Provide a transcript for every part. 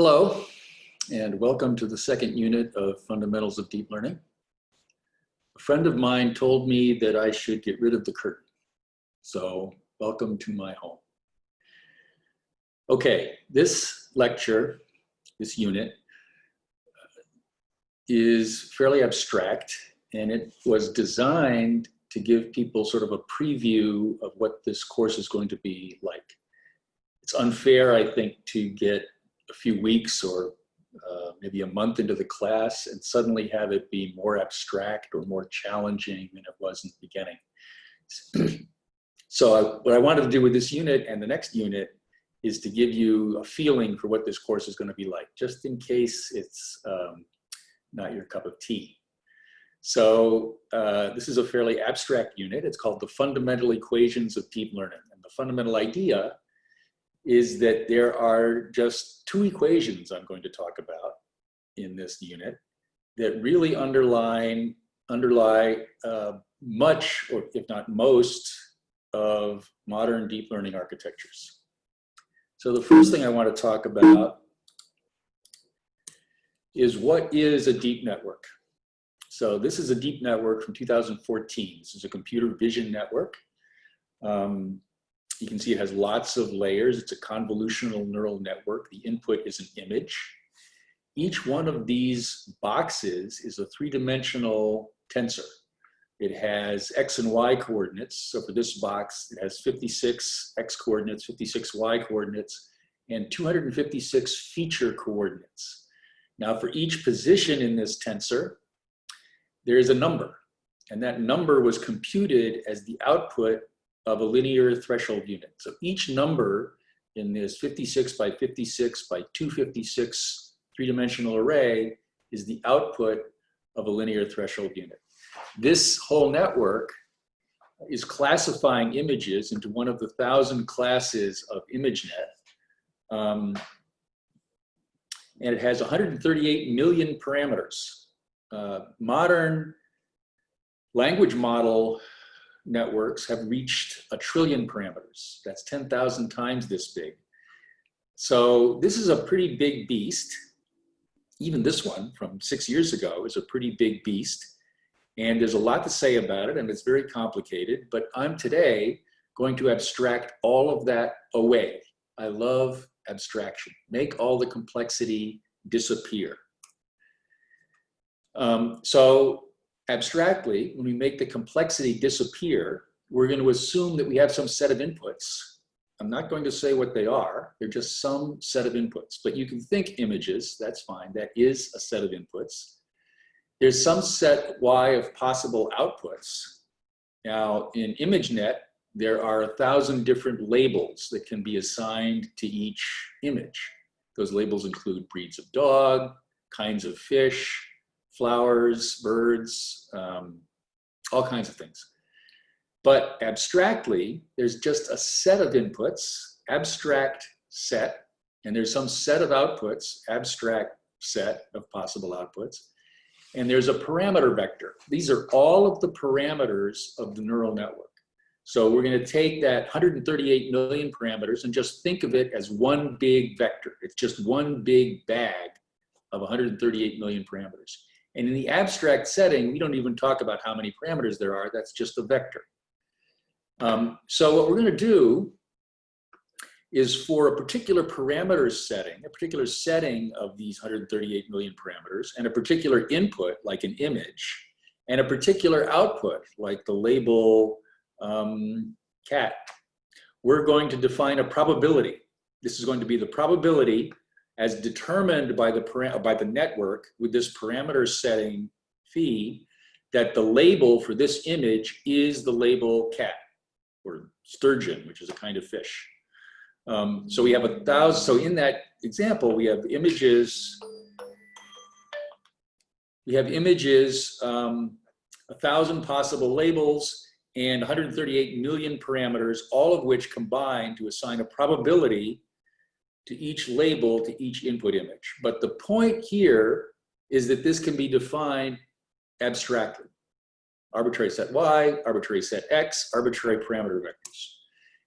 Hello, and welcome to the second unit of Fundamentals of Deep Learning. A friend of mine told me that I should get rid of the curtain, so welcome to my home. Okay, this lecture, this unit, is fairly abstract, and it was designed to give people sort of a preview of what this course is going to be like. It's unfair, I think, to get a few weeks or maybe a month into the class and suddenly have it be more abstract or more challenging than it was in the beginning. So what I wanted to do with this unit and the next unit is to give you a feeling for what this course is going to be like, just in case it's not your cup of tea. So this is a fairly abstract unit. It's called the Fundamental Equations of Deep Learning. And the fundamental idea is that there are just two equations I'm going to talk about in this unit that really underlie much, or if not most, of modern deep learning architectures. So the first thing I want to talk about is what is a deep network. So this is a deep network from 2014. This is a computer vision network. You can see it has lots of layers. It's a convolutional neural network. The input is an image. Each one of these boxes is a three-dimensional tensor. It has X and Y coordinates. So for this box, it has 56 X coordinates, 56 Y coordinates, and 256 feature coordinates. Now for each position in this tensor, there is a number. And that number was computed as the output of a linear threshold unit. So each number in this 56 by 56 by 256 three-dimensional array is the output of a linear threshold unit. This whole network is classifying images into one of the 1,000 classes of ImageNet. And it has 138 million parameters. Modern language model networks have reached 1 trillion parameters. That's 10,000 times this big. So this is a pretty big beast. Even this one from 6 years ago is a pretty big beast. And there's a lot to say about it, and it's very complicated, but I'm today going to abstract all of that away. I love abstraction. Make all the complexity disappear. So abstractly, when we make the complexity disappear, we're going to assume that we have some set of inputs. I'm not going to say what they are. They're just some set of inputs. But you can think images. That's fine. That is a set of inputs. There's some set Y of possible outputs. Now, in ImageNet, there are 1,000 different labels that can be assigned to each image. Those labels include breeds of dog, kinds of fish, flowers, birds, all kinds of things. But abstractly, there's just a set of inputs, abstract set, and there's some set of outputs, abstract set of possible outputs, and there's a parameter vector. These are all of the parameters of the neural network. So we're going to take that 138 million parameters and just think of it as one big vector. It's just one big bag of 138 million parameters. And in the abstract setting, we don't even talk about how many parameters there are. That's just a vector. So what we're going to do is for a particular parameter setting, a particular setting of these 138 million parameters, and a particular input, like an image, and a particular output, like the label cat, we're going to define a probability. This is going to be the probability as determined by the network with this parameter setting phi, that the label for this image is the label cat or sturgeon, which is a kind of fish. So we have 1,000. So in that example, we have images. We have images, 1,000 possible labels, and 138 million parameters, all of which combine to assign a probability to each label, to each input image. But the point here is that this can be defined abstractly. Arbitrary set Y, arbitrary set X, arbitrary parameter vectors.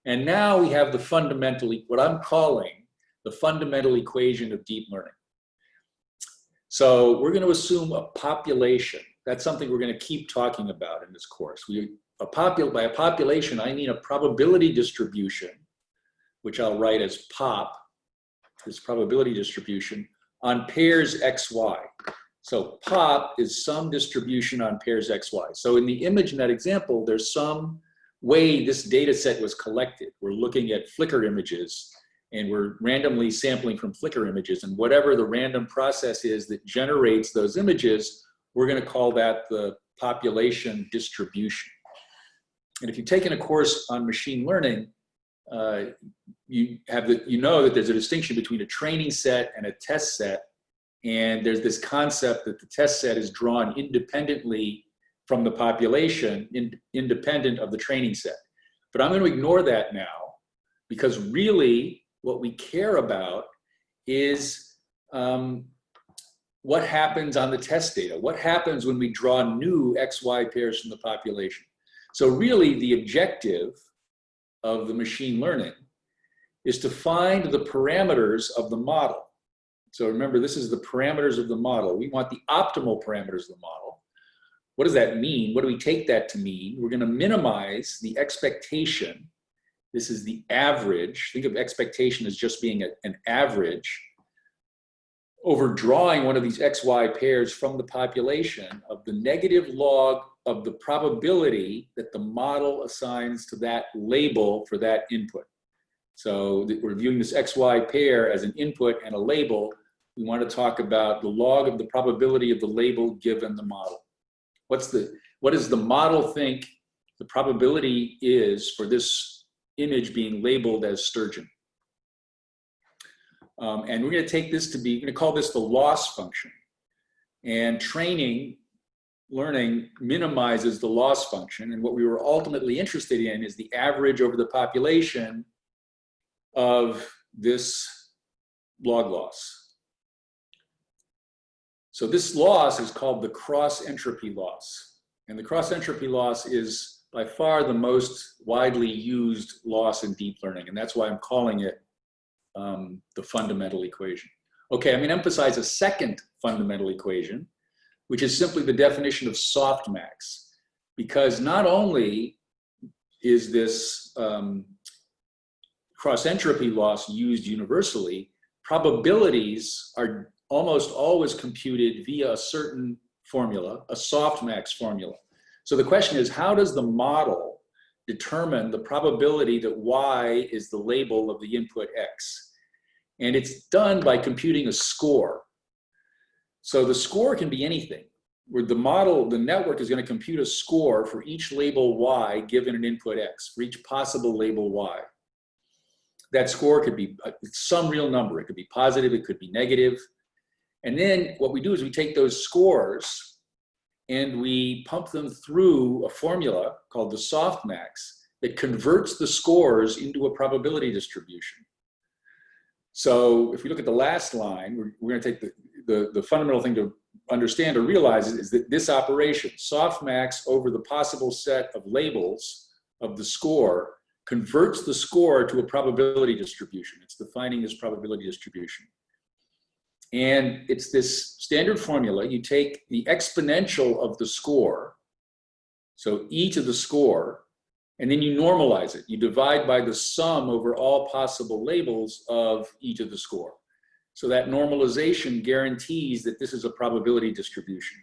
And now we have the fundamentally, what I'm calling the fundamental equation of deep learning. So we're going to assume a population. That's something we're going to keep talking about in this course. By a population, I mean a probability distribution, which I'll write as POP, this probability distribution, on pairs XY. So POP is some distribution on pairs XY. So in the image in that example, there's some way this data set was collected. We're looking at Flickr images, and we're randomly sampling from Flickr images, and whatever the random process is that generates those images, we're going to call that the population distribution. And if you've taken a course on machine learning, you know that there's a distinction between a training set and a test set, and there's this concept that the test set is drawn independently from the population, independent of the training set. But I'm going to ignore that now, because really what we care about is what happens on the test data. What happens when we draw new XY pairs from the population? So really the objective of the machine learning is to find the parameters of the model. So remember, this is the parameters of the model. We want the optimal parameters of the model. What does that mean? What do we take that to mean? We're going to minimize the expectation. This is the average. Think of expectation as just being an average over drawing one of these XY pairs from the population of the negative log of the probability that the model assigns to that label for that input. So we're viewing this XY pair as an input and a label. We want to talk about the log of the probability of the label given the model. What does the model think the probability is for this image being labeled as sturgeon? And we're going to take this to be, we're going to call this the loss function. And training, learning minimizes the loss function. And what we were ultimately interested in is the average over the population of this log loss. So this loss is called the cross entropy loss. And the cross entropy loss is by far the most widely used loss in deep learning. And that's why I'm calling it the fundamental equation. Okay, I'm going to emphasize a second fundamental equation, which is simply the definition of softmax. Because not only is this cross entropy loss used universally, probabilities are almost always computed via a certain formula, a softmax formula. So the question is, how does the model determine the probability that Y is the label of the input X? And it's done by computing a score. So the score can be anything, where the model, the network is going to compute a score for each label Y given an input X, for each possible label Y. That score could be some real number. It could be positive, it could be negative. And then what we do is we take those scores and we pump them through a formula called the softmax that converts the scores into a probability distribution. So if we look at the last line, we're going to take the fundamental thing to understand or realize is that this operation, softmax over the possible set of labels of the score, converts the score to a probability distribution. It's defining this probability distribution. And it's this standard formula. You take the exponential of the score, so e to the score, and then you normalize it. You divide by the sum over all possible labels of e to the score. So that normalization guarantees that this is a probability distribution.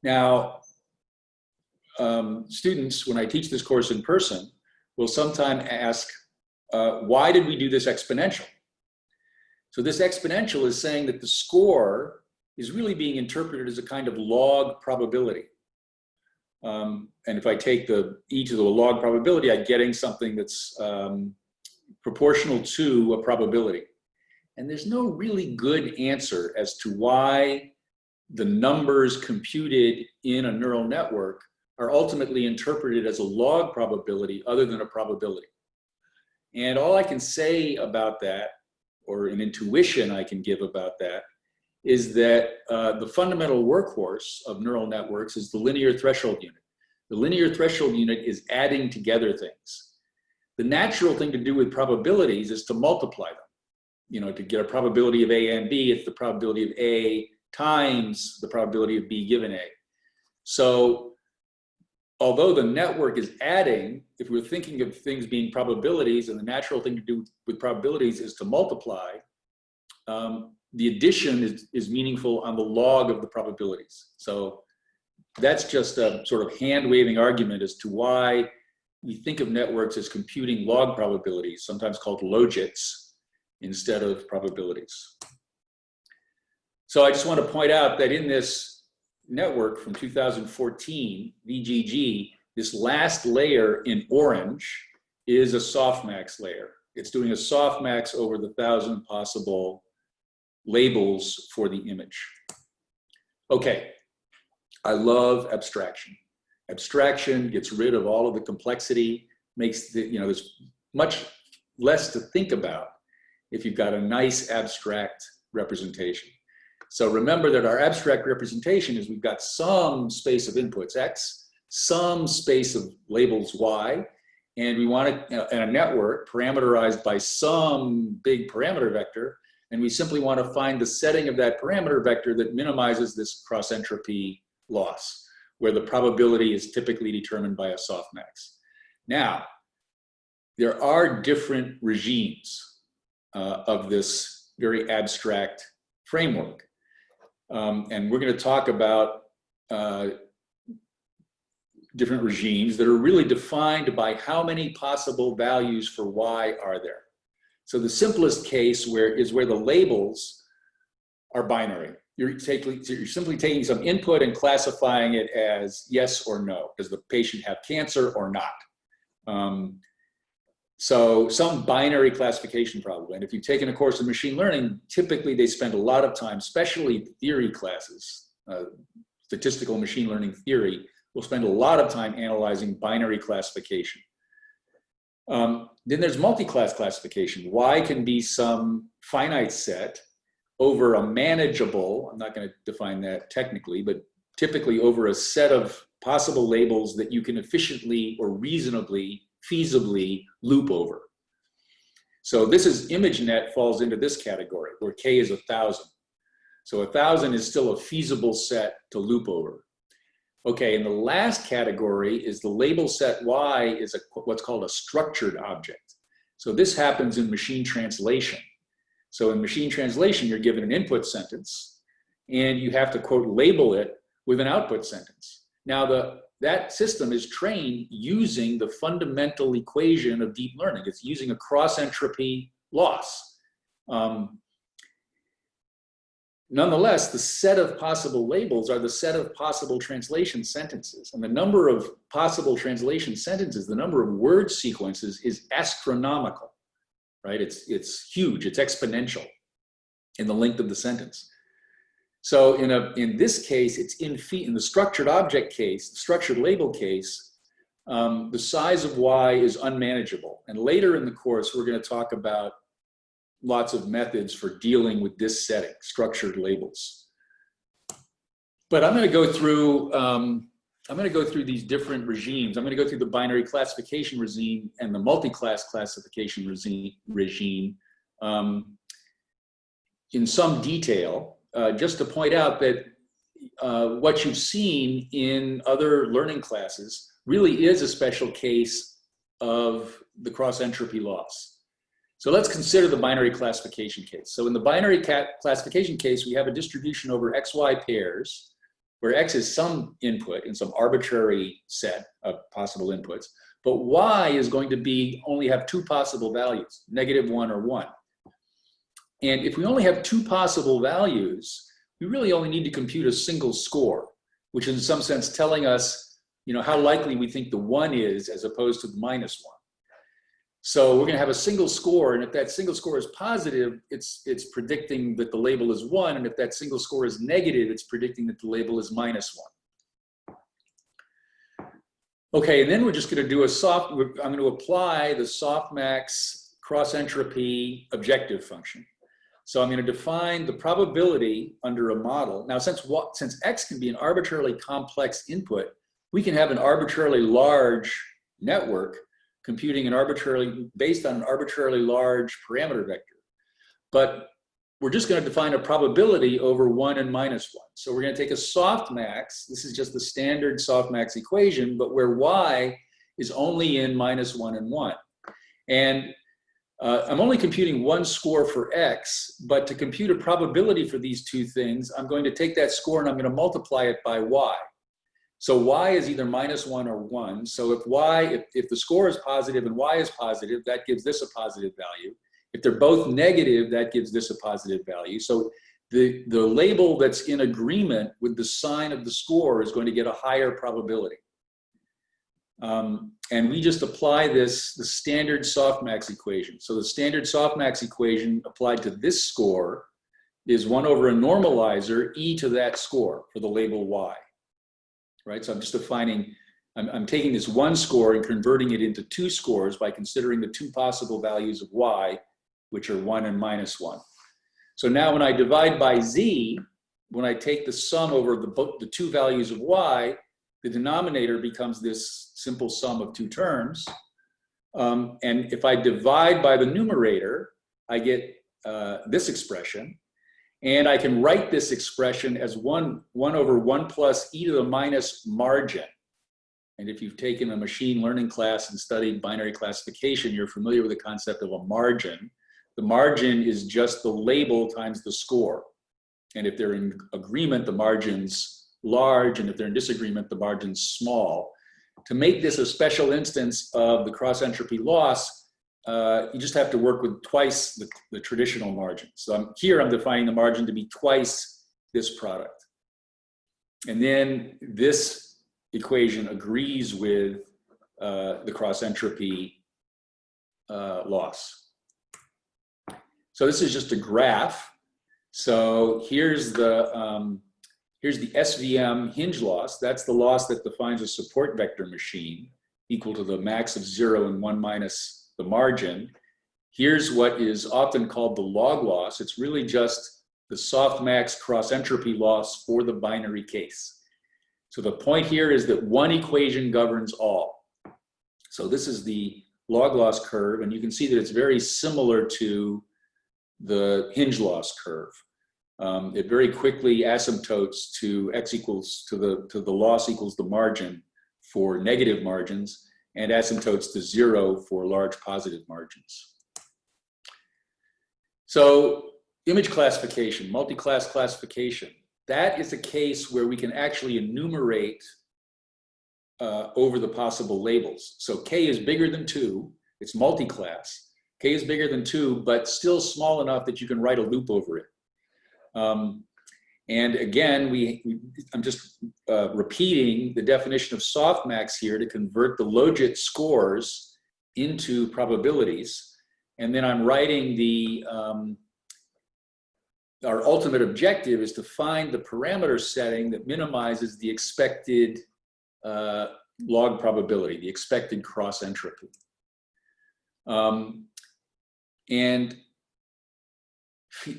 Now, students, when I teach this course in person, will sometimes ask, why did we do this exponential? So this exponential is saying that the score is really being interpreted as a kind of log probability. And if I take the e to the log probability, I'm getting something that's proportional to a probability. And there's no really good answer as to why the numbers computed in a neural network are ultimately interpreted as a log probability other than a probability. And all I can say about that, or an intuition I can give about that, is that the fundamental workhorse of neural networks is the linear threshold unit. The linear threshold unit is adding together things. The natural thing to do with probabilities is to multiply them. to get a probability of A and B, it's the probability of A times the probability of B given A. So although the network is adding, if we're thinking of things being probabilities, and the natural thing to do with probabilities is to multiply, the addition is meaningful on the log of the probabilities. So that's just a sort of hand-waving argument as to why we think of networks as computing log probabilities, sometimes called logits, instead of probabilities. So I just want to point out that in this network from 2014, VGG, this last layer in orange is a softmax layer. It's doing a softmax over the 1,000 possible labels for the image. Okay, I love abstraction. Abstraction gets rid of all of the complexity, makes the, there's much less to think about if you've got a nice abstract representation. So remember that our abstract representation is we've got some space of inputs X, some space of labels Y, and we want it in a network parameterized by some big parameter vector, and we simply want to find the setting of that parameter vector that minimizes this cross entropy loss, where the probability is typically determined by a softmax. Now, there are different regimes of this very abstract framework. And we're going to talk about different regimes that are really defined by how many possible values for Y are there. So the simplest case is where the labels are binary. You're simply taking some input and classifying it as yes or no. Does the patient have cancer or not? So some binary classification probably. And if you've taken a course in machine learning, typically they spend a lot of time, especially theory classes, statistical machine learning theory, will spend a lot of time analyzing binary classification. Then there's multi-class classification. Y can be some finite set over a manageable, I'm not going to define that technically, but typically over a set of possible labels that you can efficiently or reasonably, feasibly loop over. So this is ImageNet falls into this category where K is 1,000. So 1,000 is still a feasible set to loop over. Okay, and the last category is the label set Y is what's called a structured object. So this happens in machine translation. So in machine translation, you're given an input sentence and you have to, quote, label it with an output sentence. Now that system is trained using the fundamental equation of deep learning. It's using a cross entropy loss. Nonetheless, the set of possible labels are the set of possible translation sentences. And the number of possible translation sentences, the number of word sequences is astronomical, right? It's huge, it's exponential in the length of the sentence. So in this case, it's in the structured object case, the structured label case, the size of Y is unmanageable. And later in the course, we're going to talk about lots of methods for dealing with this setting, structured labels. But I'm going to go through these different regimes. I'm going to go through the binary classification regime and the multi-class classification regime in some detail, just to point out that what you've seen in other learning classes really is a special case of the cross entropy loss. So let's consider the binary classification case. So in the binary classification case, we have a distribution over XY pairs, where X is some input in some arbitrary set of possible inputs, but Y is going to only have two possible values, -1 or 1. And if we only have two possible values, we really only need to compute a single score, which is in some sense telling us, how likely we think the 1 is as opposed to the -1. So we're going to have a single score, and if that single score is positive, it's predicting that the label is 1, and if that single score is negative, it's predicting that the label is -1. Okay, and then we're just going to do I'm going to apply the softmax cross entropy objective function. So I'm going to define the probability under a model. Now, since X can be an arbitrarily complex input, we can have an arbitrarily large network computing based on an arbitrarily large parameter vector. but we're just going to define a probability over 1 and minus 1. So we're going to take a softmax. This is just the standard softmax equation, but where y is only in minus 1 and 1. And I'm only computing one score for x, but to compute a probability for these two things, I'm going to take that score and I'm going to multiply it by y. So y is either minus 1 or 1. So if the score is positive and y is positive, that gives this a positive value. If they're both negative, that gives this a positive value. So the label that's in agreement with the sign of the score is going to get a higher probability. And we just apply the standard softmax equation. So the standard softmax equation applied to this score is 1 over a normalizer e to that score for the label y, right? So I'm just defining, I'm taking this one score and converting it into two scores by considering the two possible values of y, which are 1 and minus 1. So now when I divide by z, when I take the sum over the two values of y, the denominator becomes this simple sum of two terms. And if I divide by the numerator, I get this expression. And I can write this expression as 1 over 1 plus e to the minus margin. And if you've taken a machine learning class and studied binary classification, you're familiar with the concept of a margin. The margin is just the label times the score. And if they're in agreement, the margin's large, and if they're in disagreement, the margin's small. To make this a special instance of the cross-entropy loss, you just have to work with twice the traditional margin. So here I'm defining the margin to be twice this product. And then this equation agrees with the cross-entropy loss. So this is just a graph. So here's the SVM hinge loss. That's the loss that defines a support vector machine equal to the max of 0 and 1 minus the margin. Here's what is often called the log loss. It's really just the softmax cross-entropy loss for the binary case. So the point here is that one equation governs all. So this is the log loss curve, and you can see that it's very similar to the hinge loss curve. It very quickly asymptotes to x equals to the loss equals the margin for negative margins, and asymptotes to 0 for large positive margins. So image classification, multi-class classification, that is a case where we can actually enumerate over the possible labels. So K is bigger than 2, it's multi-class. K is bigger than 2, but still small enough that you can write a loop over it. And again, I'm just repeating the definition of softmax here to convert the logit scores into probabilities. And then I'm writing our ultimate objective is to find the parameter setting that minimizes the expected log probability, the expected cross entropy. And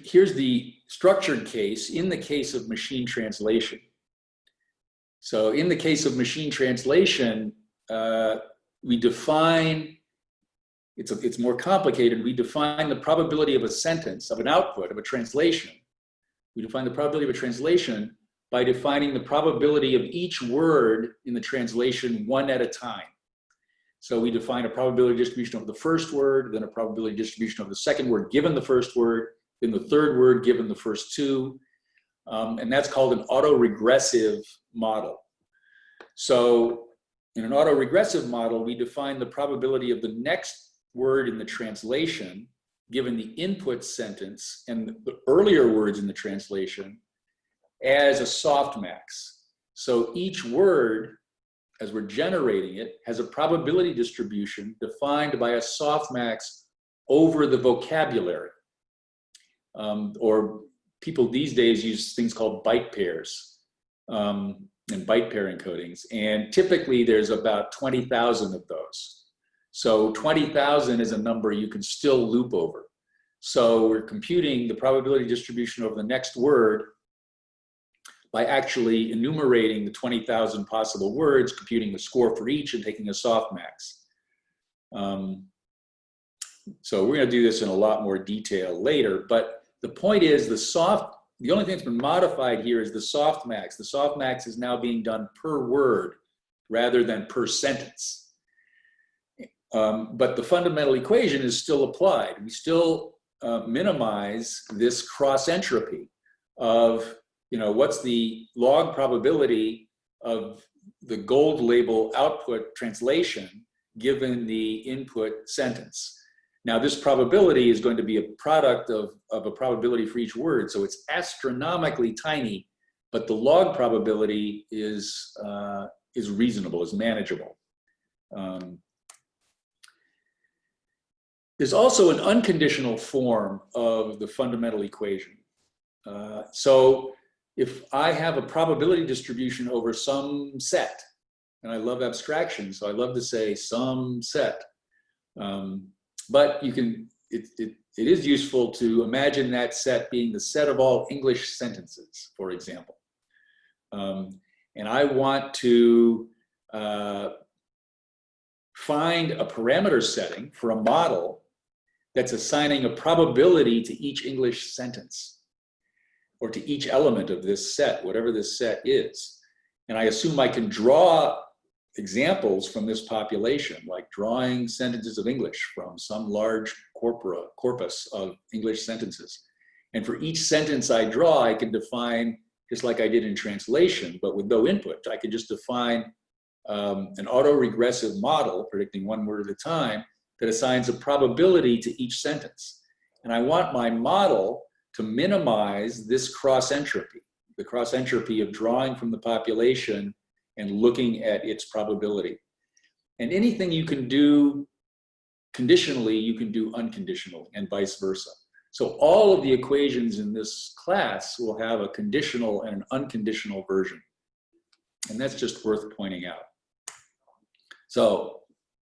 here's the structured case in the case of machine translation. So in the case of machine translation, we define, it's more complicated. We define the probability of a sentence, of an output, of a translation. We define the probability of a translation by defining the probability of each word in the translation one at a time. So we define a probability distribution of the first word, then a probability distribution of the second word given the first word, then the third word given the first two. And that's called an autoregressive model. So in an autoregressive model, we define the probability of the next word in the translation given the input sentence and the earlier words in the translation as a softmax. So each word, as we're generating it, has a probability distribution defined by a softmax over the vocabulary. Or people these days use things called byte pairs and byte pair encodings. And typically there's about 20,000 of those. So 20,000 is a number you can still loop over. So we're computing the probability distribution over the next word by actually enumerating the 20,000 possible words, computing the score for each, and taking a softmax. So we're going to do this in a lot more detail later, but the point is the only thing that's been modified here is the softmax. The softmax is now being done per word rather than per sentence. But the fundamental equation is still applied. We still minimize this cross entropy of, what's the log probability of the gold label output translation given the input sentence. Now, this probability is going to be a product of a probability for each word, so it's astronomically tiny, but the log probability is reasonable, is manageable. There's also an unconditional form of the fundamental equation. So if I have a probability distribution over some set, and I love abstraction, so I love to say some set. But it is useful to imagine that set being the set of all English sentences, for example. And I want to find a parameter setting for a model that's assigning a probability to each English sentence or to each element of this set, whatever this set is. And I assume I can draw examples from this population, like drawing sentences of English from some large corpus of English sentences. And for each sentence I draw, I can define, just like I did in translation, but with no input. I can just define an autoregressive model, predicting one word at a time, that assigns a probability to each sentence. And I want my model to minimize this cross entropy, the cross entropy of drawing from the population and looking at its probability. And anything you can do conditionally, you can do unconditionally, and vice versa. So all of the equations in this class will have a conditional and an unconditional version. And that's just worth pointing out. So,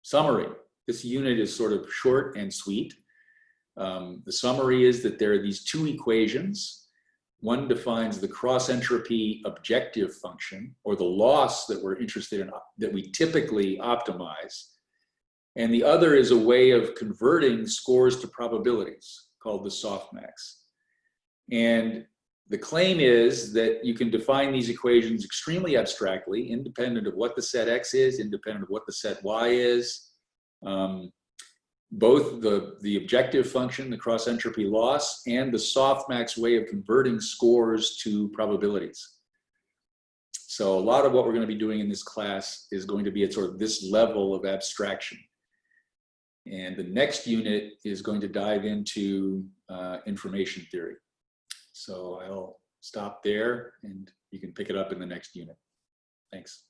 summary. This unit is sort of short and sweet. The summary is that there are these two equations. One defines the cross-entropy objective function, or the loss that we're interested in, that we typically optimize. And the other is a way of converting scores to probabilities, called the softmax. And the claim is that you can define these equations extremely abstractly, independent of what the set X is, independent of what the set Y is. Both the objective function, the cross-entropy loss, and the softmax way of converting scores to probabilities. So a lot of what we're going to be doing in this class is going to be at sort of this level of abstraction. And the next unit is going to dive into information theory. So I'll stop there and you can pick it up in the next unit. Thanks.